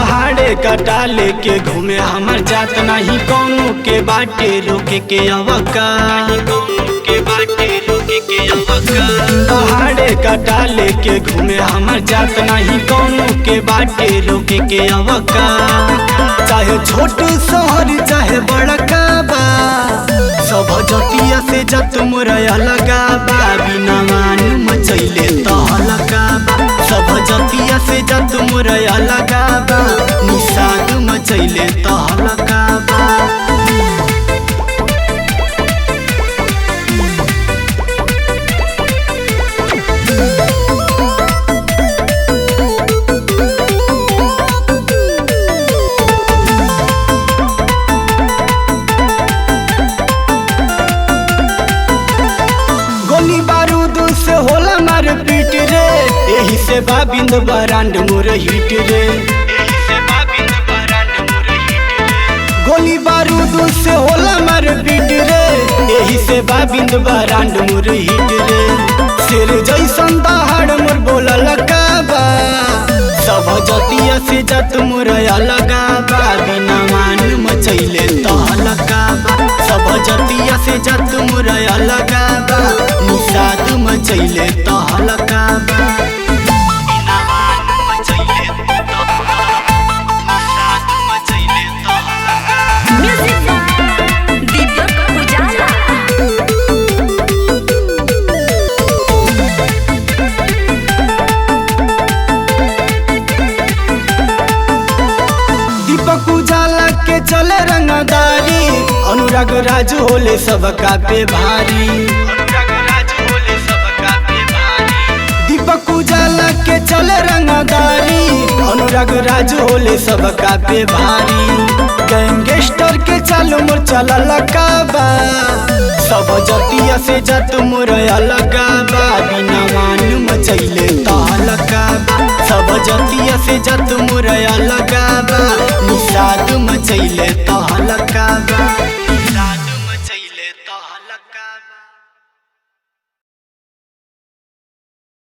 दहाड़े कटा लेके घूमे हमर जात नहीं कौनो के बाटे रोके के अवकाश दहाड़े कटा लेके घूमे हमर जात नहीं कौनो के बाटे रोके के अवकाश चाहे छोट शहर चाहे बड़का बा सब जतिया से जत मोरया लगा बा बिना मान मचैले तहलका बा सब जतिया से जत मोरया लगा बा निशान मचैले तहलका बा। गोली बारूद से होला मार पीट रे यही से बाबिंद बरांड मोर हिट रे गोली बारूद से होला मार पीट रे यही से बाबिंद बरांड मोर हिट रे शेर जैसन दहाड़ मोर बोला लगा बा सब जतिया से जत मोर लगा बा बिना मान मचैले तहलका बा सब जतिया से जत मोर लगा बा निषाद मचैले तहलका बा बिना मान मचैले निषाद मचैले तहलका म्यूजिक दीपक उजाला। दीपक उजाला के चले रंगदारी अनुराग राज होले सबका पे भारी दीपक उजाला के चले रंगदारी अनुराग राज होले सबका पे भारी गैंगस्टर के चालू मोर चला लकाबा सब जतिया से जत मोर लगा बा बिना मान मचैले तहलका बा सब जतिया से जत मोर लगा बा निषाद मचैले तहलका बा।